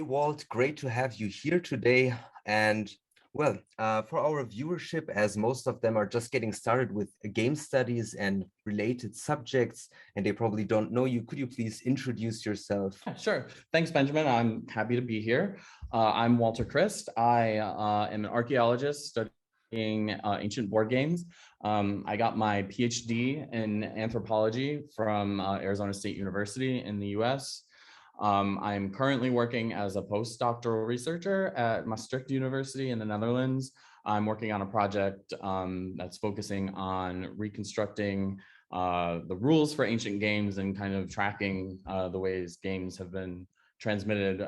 Hey Walt, great to have you here today. And well, for our viewership, as most of them are just getting started with game studies and related subjects, and they probably don't know you, could you please introduce yourself? Yeah, sure. Thanks, Benjamin. I'm happy to be here. I'm Walter Crist. I am an archaeologist studying ancient board games. I got my PhD in anthropology from Arizona State University in the US. I'm currently working as a postdoctoral researcher at Maastricht University in the Netherlands. I'm working on a project that's focusing on reconstructing the rules for ancient games and kind of tracking the ways games have been transmitted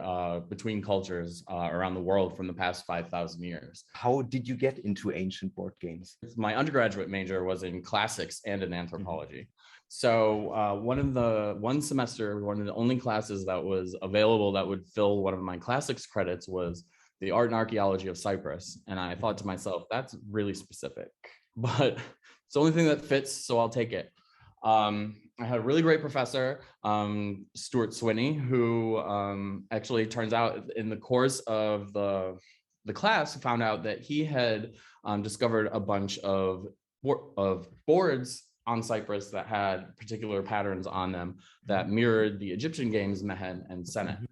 between cultures around the world from the past 5,000 years. How did you get into ancient board games? My undergraduate major was in classics and in anthropology. So one of the only classes that was available that would fill one of my classics credits was the art and archaeology of Cyprus. And I thought to myself, that's really specific, but it's the only thing that fits, so I'll take it. I had a really great professor, Stuart Swinney, who actually turns out in the course of the class found out that he had discovered a bunch of boards on Cyprus that had particular patterns on them that mirrored the Egyptian games Mehen and Senet.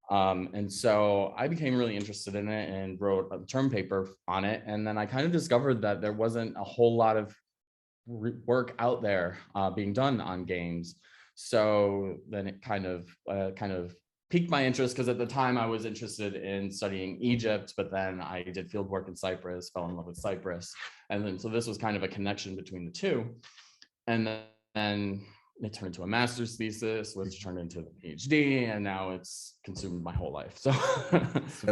And so I became really interested in it and wrote a term paper on it. And then I kind of discovered that there wasn't a whole lot of work out there being done on games. So then it kind of piqued my interest, because at the time I was interested in studying Egypt, but then I did field work in Cyprus, fell in love with Cyprus. And then so this was kind of a connection between the two. And then it turned into a master's thesis, which turned into the PhD, and now it's consumed my whole life. So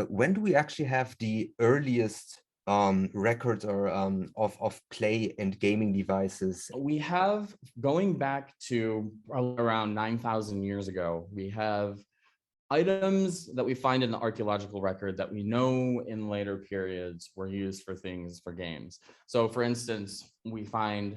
when do we actually have the earliest records or of play and gaming devices? We have, going back to around 9,000 years ago, we have items that we find in the archaeological record that we know in later periods were used for things for games. So for instance, we find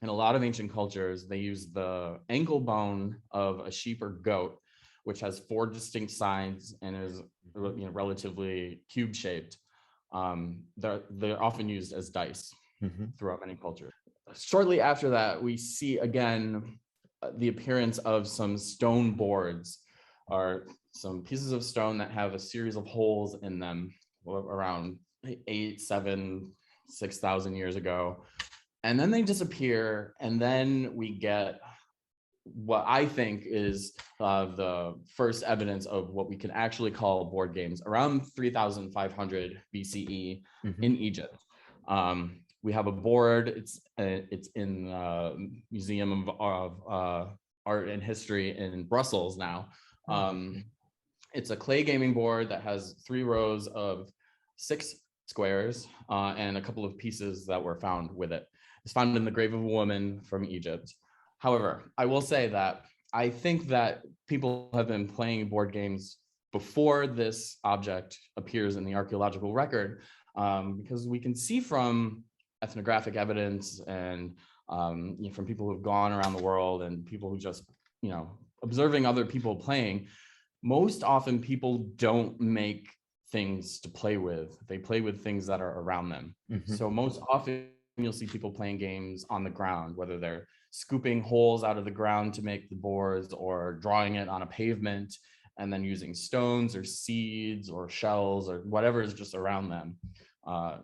in a lot of ancient cultures, they use the ankle bone of a sheep or goat, which has 4 distinct sides and is relatively cube shaped. They're often used as dice throughout many cultures. Shortly after that, we see again the appearance of some stone boards, or some pieces of stone that have a series of holes in them around 8, 7, 6,000 years ago. And then they disappear, and then we get what I think is the first evidence of what we can actually call board games around 3,500 BCE in Egypt. We have a board. It's in the Museum of Art and History in Brussels now. It's a clay gaming board that has 3 rows of 6 squares and a couple of pieces that were found with it. It's found in the grave of a woman from Egypt. However, I will say that I think that people have been playing board games before this object appears in the archaeological record, because we can see from ethnographic evidence and from people who've gone around the world and people who just, observing other people playing, most often people don't make things to play with. They play with things that are around them. So most often you'll see people playing games on the ground, whether they're scooping holes out of the ground to make the boards or drawing it on a pavement and then using stones or seeds or shells or whatever is just around them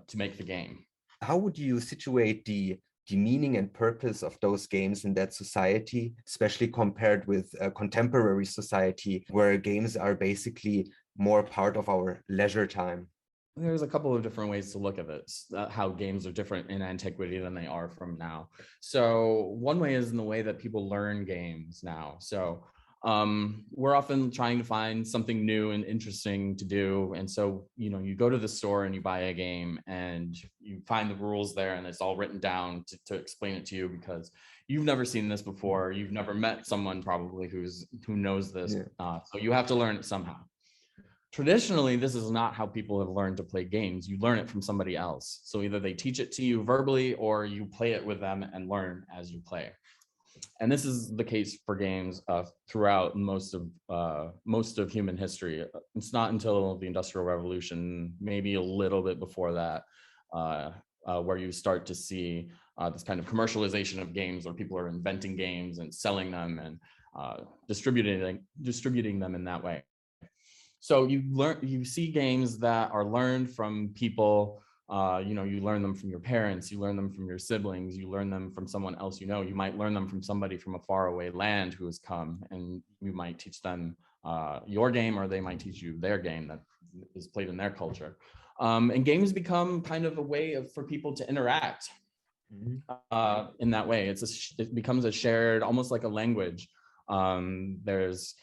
to make the game. How would you situate the meaning and purpose of those games in that society, especially compared with a contemporary society where games are basically more part of our leisure time? There's a couple of different ways to look at it, how games are different in antiquity than they are from now. So one way is in the way that people learn games now. So we're often trying to find something new and interesting to do. And so, you go to the store and you buy a game and you find the rules there and it's all written down to explain it to you, because you've never seen this before. You've never met someone probably who knows this. So you have to learn it somehow. Traditionally, this is not how people have learned to play games. You learn it from somebody else. So either they teach it to you verbally or you play it with them and learn as you play. And this is the case for games throughout most of human history. It's not until the Industrial Revolution, maybe a little bit before that, where you start to see this kind of commercialization of games, where people are inventing games and selling them and distributing them in that way. So you see games that are learned from people. You learn them from your parents, you learn them from your siblings, you learn them from someone else. You might learn them from somebody from a faraway land who has come, and you might teach them your game, or they might teach you their game that is played in their culture. And games become kind of a way for people to interact in that way. It becomes a shared, almost like a language. There's,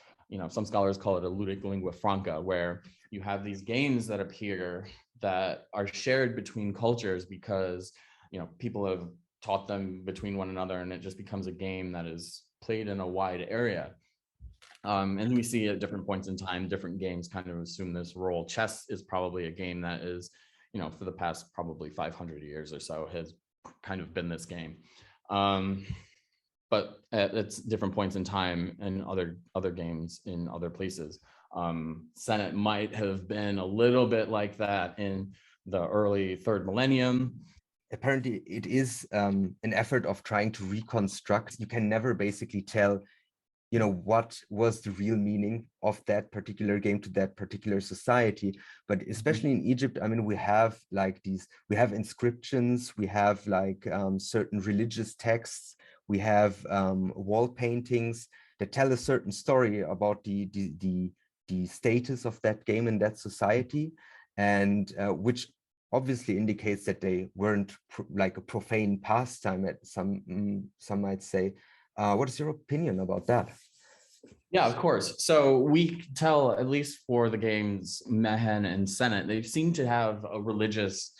some scholars call it a ludic lingua franca, where you have these games that appear that are shared between cultures because, people have taught them between one another, and it just becomes a game that is played in a wide area. And we see at different points in time, different games kind of assume this role. Chess is probably a game that is, for the past probably 500 years or so, has kind of been this game. But at different points in time and other games in other places. Senet might have been a little bit like that in the early third millennium. Apparently, it is an effort of trying to reconstruct. You can never basically tell, what was the real meaning of that particular game to that particular society. But especially in Egypt, we have we have inscriptions, we have certain religious texts, we have wall paintings that tell a certain story about the status of that game in that society, and which obviously indicates that they weren't like a profane pastime, at some might say. What is your opinion about that? Yeah, of course. So we can tell, at least for the games Mehen and Senet, they seem to have a religious,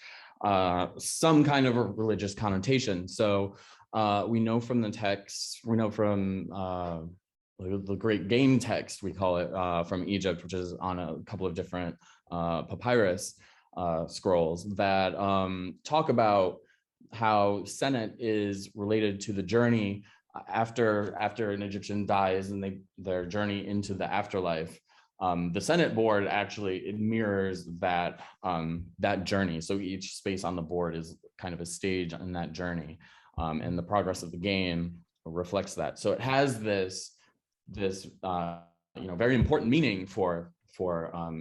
some kind of a religious connotation. So we know from the text, we know from the great game text, we call it, from Egypt, which is on a couple of different papyrus scrolls that talk about how Senet is related to the journey after an Egyptian dies and their journey into the afterlife. The Senet board actually, it mirrors that journey. So each space on the board is kind of a stage in that journey, and the progress of the game reflects that. So it has this very important meaning for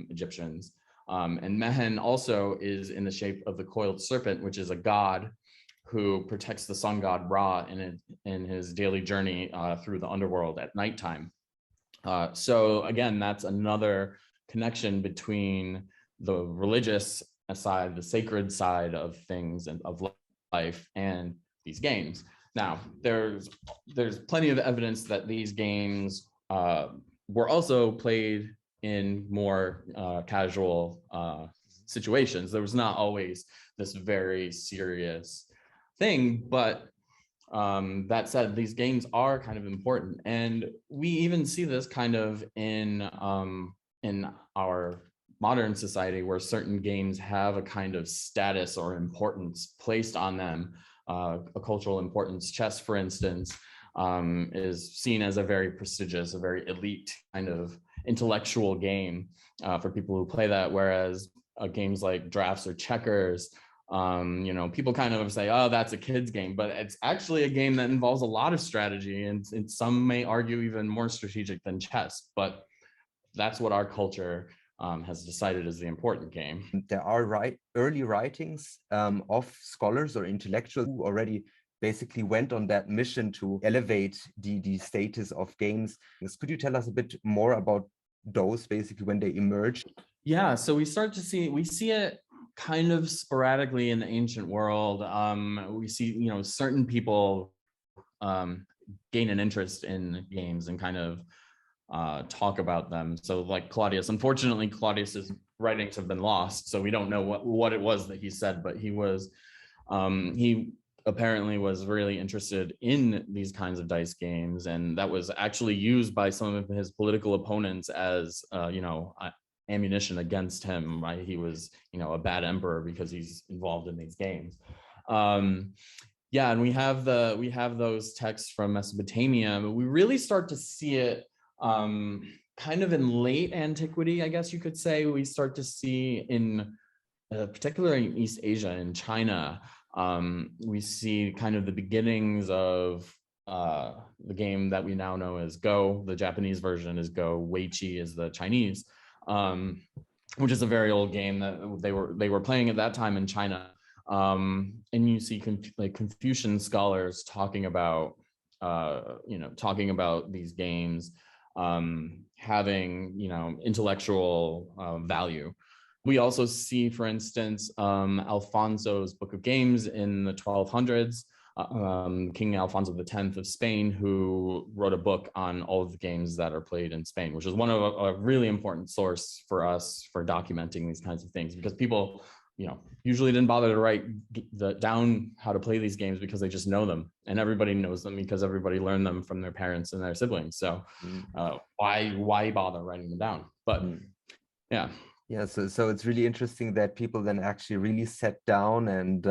Egyptians. And Mehen also is in the shape of the coiled serpent, which is a god who protects the sun god Ra in his daily journey through the underworld at nighttime. So again, that's another connection between the religious side, the sacred side of things and of life, and these games. Now, there's plenty of evidence that these games were also played in more casual situations. There was not always this very serious thing, but that said, these games are kind of important, and we even see this kind of in our modern society, where certain games have a kind of status or importance placed on them, a cultural importance. Chess, for instance, is seen as a very prestigious, a very elite kind of intellectual game for people who play that, whereas games like drafts or checkers, people kind of say, oh, that's a kid's game, but it's actually a game that involves a lot of strategy, and some may argue even more strategic than chess, but that's what our culture has decided is the important game. There are early writings of scholars or intellectuals who already basically went on that mission to elevate the status of games. Could you tell us a bit more about those, basically, when they emerged? Yeah, so we see it kind of sporadically in the ancient world. We see, certain people gain an interest in games and kind of talk about them. So like Claudius, unfortunately, Claudius's writings have been lost, so we don't know what it was that he said, but he apparently was really interested in these kinds of dice games, and that was actually used by some of his political opponents as ammunition against him. Right? He was a bad emperor because he's involved in these games. Yeah, and we have those texts from Mesopotamia, but we really start to see it kind of in late antiquity, I guess you could say. We start to see in particularly in East Asia, in China, we see kind of the beginnings of the game that we now know as Go. The Japanese version is Go. Weiqi is the Chinese, which is a very old game that they were playing at that time in China. And you see like Confucian scholars talking about talking about these games having intellectual value. We also see, for instance, Alfonso's Book of Games in the 1200s, King Alfonso X of Spain, who wrote a book on all of the games that are played in Spain, which is one of a really important source for us for documenting these kinds of things, because people usually didn't bother to write down how to play these games because they just know them, and everybody knows them because everybody learned them from their parents and their siblings. So why bother writing them down? But yeah. Yeah, so it's really interesting that people then actually really sat down and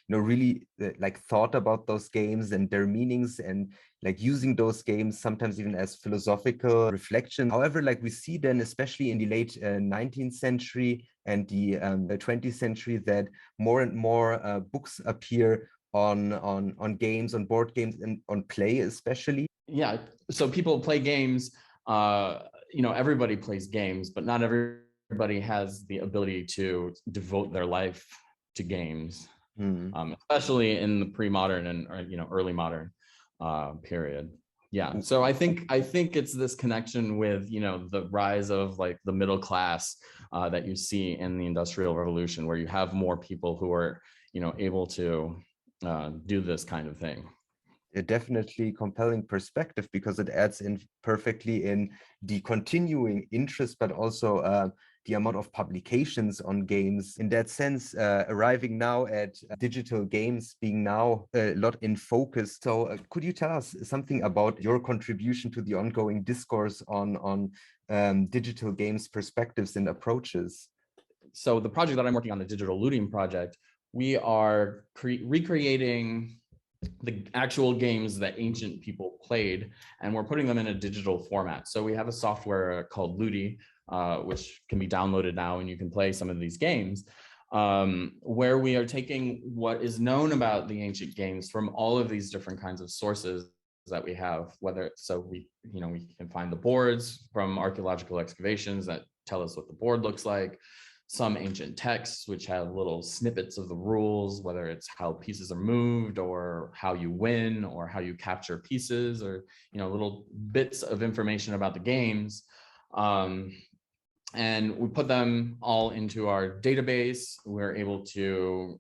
really like thought about those games and their meanings, and like using those games sometimes even as philosophical reflection. However, like we see then, especially in the late 19th century and the 20th century, that more and more books appear on games, on board games, and on play especially. Yeah, so people play games. Everybody plays games, but not everybody has the ability to devote their life to games, especially in the pre-modern and early modern period. Yeah, so I think it's this connection with the rise of like the middle class that you see in the Industrial Revolution, where you have more people who are able to do this kind of thing. A definitely compelling perspective, because it adds in perfectly in the continuing interest, but also the amount of publications on games. In that sense, arriving now at digital games being now a lot in focus. So could you tell us something about your contribution to the ongoing discourse on digital games perspectives and approaches? So the project that I'm working on, the Digital Ludeme project, we are recreating the actual games that ancient people played, and we're putting them in a digital format. So we have a software called Ludi, which can be downloaded now, and you can play some of these games, where we are taking what is known about the ancient games from all of these different kinds of sources that we have, we can find the boards from archaeological excavations that tell us what the board looks like, some ancient texts which have little snippets of the rules, whether it's how pieces are moved or how you win or how you capture pieces, or little bits of information about the games. And we put them all into our database. We're able to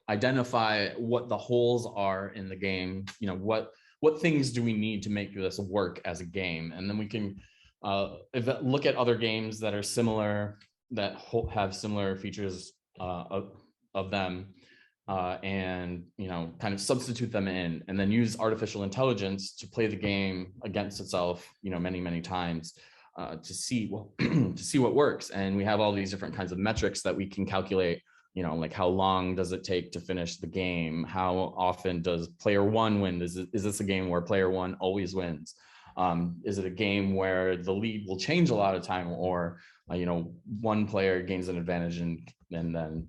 identify what the holes are in the game, what things do we need to make this work as a game, and then we can look at other games that are similar, that have similar features of them, and kind of substitute them in, and then use artificial intelligence to play the game against itself many times, to see what works. And we have all these different kinds of metrics that we can calculate, like how long does it take to finish the game, how often does player one win, is this a game where player one always wins, is it a game where the lead will change a lot of time, or one player gains an advantage and then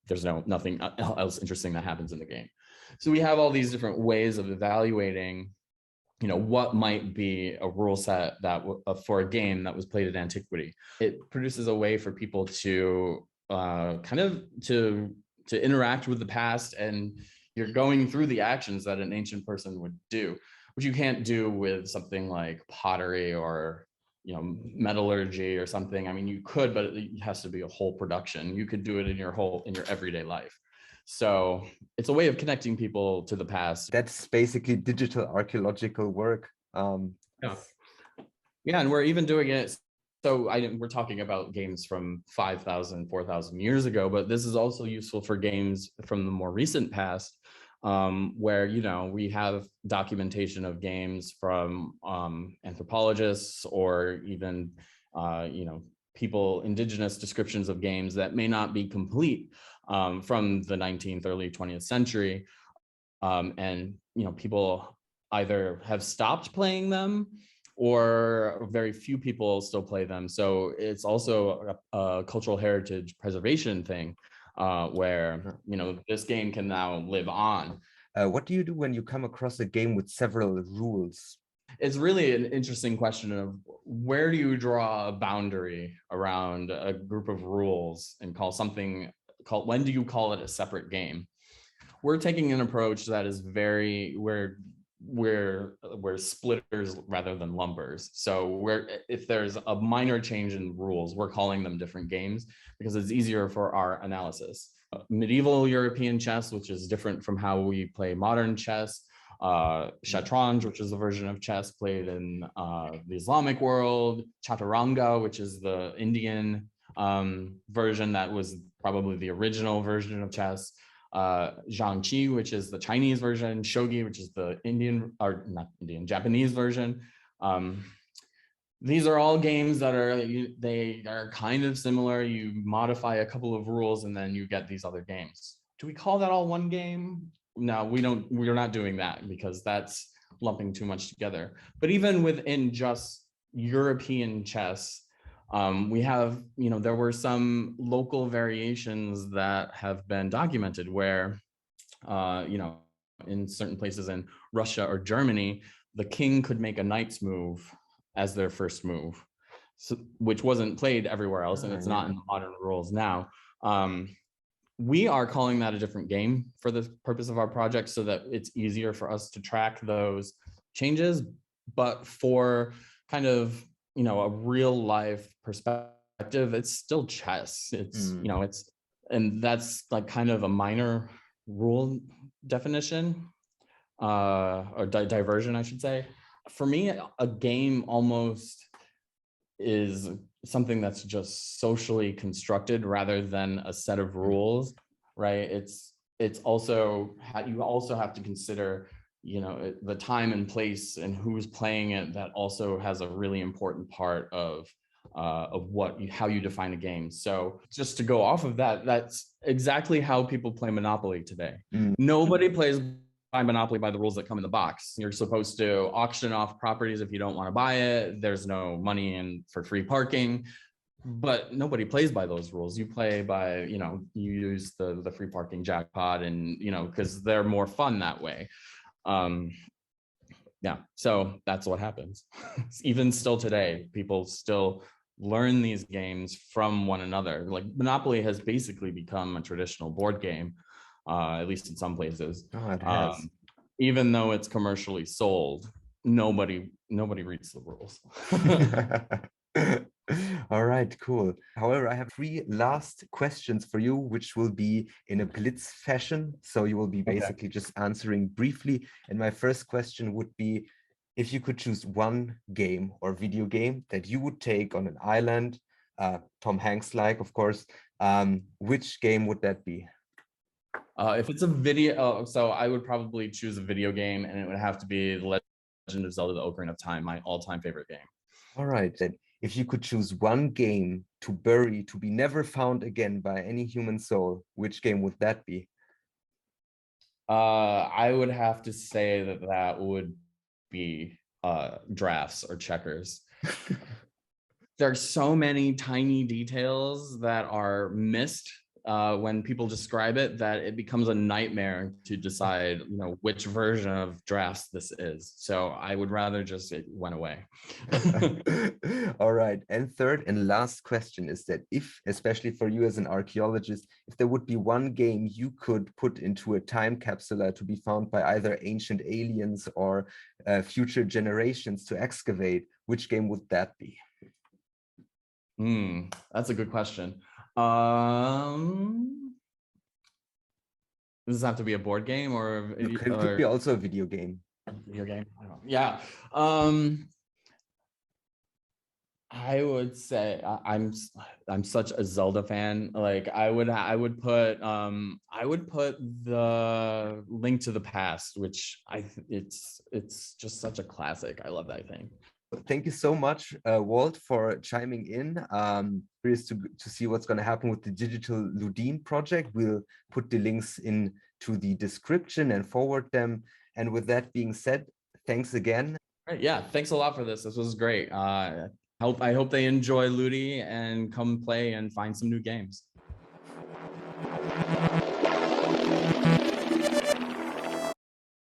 there's nothing else interesting that happens in the game. So we have all these different ways of evaluating what might be a rule set that for a game that was played in antiquity. It produces a way for people to to interact with the past, and you're going through the actions that an ancient person would do, which you can't do with something like pottery or metallurgy or something. I mean, you could, but it has to be a whole production. You could do it in your everyday life. So it's a way of connecting people to the past. That's basically digital archaeological work. Yeah, and we're even doing it. So we're talking about games from 5,000, 4,000 years ago, but this is also useful for games from the more recent past, where we have documentation of games from anthropologists, or even indigenous descriptions of games that may not be complete, from the 19th, early 20th century, And people either have stopped playing them, or very few people still play them. So it's also a cultural heritage preservation thing, where this game can now live on. What do you do when you come across a game with several rules? It's really an interesting question of where do you draw a boundary around a group of rules and when do you call it a separate game? We're taking an approach that is very we're splitters rather than lumpers. So if there's a minor change in rules, we're calling them different games because it's easier for our analysis. Medieval European chess, which is different from how we play modern chess. Shatranj, which is a version of chess played in the Islamic world. Chaturanga, which is the Indian version that was probably the original version of chess. Zhangqi, which is the Chinese version. Shogi, which is the Japanese version. These are all games that they are kind of similar. You modify a couple of rules and then you get these other games. Do we call that all one game? No, we don't. We're not doing that because that's lumping too much together. But even within just European chess, we have, there were some local variations that have been documented where, in certain places in Russia or Germany, the king could make a knight's move as their first move, which wasn't played everywhere else, and it's not in the modern rules now. We are calling that a different game for the purpose of our project so that it's easier for us to track those changes. But for kind of, a real life perspective, it's still chess. And that's like kind of a minor rule definition, or diversion, I should say. For me, a game almost is something that's just socially constructed rather than a set of rules, right? It's also, you also have to consider, the time and place and who's playing it. That also has a really important part of how you define a game. So just to go off of that, that's exactly how people play Monopoly today. Nobody plays by Monopoly by the rules that come in the box. You're supposed to auction off properties if you don't want to buy it. There's no money in for free parking, but nobody plays by those rules. You play by, you use the free parking jackpot, and because they're more fun that way. So that's what happens. Even still today, people still learn these games from one another. Like Monopoly has basically become a traditional board game, at least in some places. It has. Even though it's commercially sold, nobody reads the rules. All right, cool. However, I have 3 last questions for you, which will be in a blitz fashion. So you will be basically just answering briefly. And my first question would be, if you could choose one game or video game that you would take on an island, Tom Hanks-like, of course, which game would that be? If it's a video, so I would probably choose a video game, and it would have to be The Legend of Zelda: The Ocarina of Time, my all-time favorite game. All right, then. If you could choose one game to bury, to be never found again by any human soul, which game would that be? I would have to say that would be drafts or checkers. There are so many tiny details that are missed when people describe it, that it becomes a nightmare to decide, which version of drafts this is. So I would rather just it went away. All right. And third and last question is that if, especially for you as an archaeologist, if there would be one game you could put into a time capsule to be found by either ancient aliens or future generations to excavate, which game would that be? That's a good question. Does this have to be a board game or It could be also a video game? Video game. Yeah. I would say I'm such a Zelda fan. Like I would put the Link to the Past, which it's just such a classic. I love that thing. thank you so much, Walt, for chiming in. Curious to see what's going to happen with the Digital Ludeme project. We'll put the links into the description and forward them. And with that being said, thanks again. Right, yeah, thanks a lot for this. This was great. I hope they enjoy Ludi and come play and find some new games.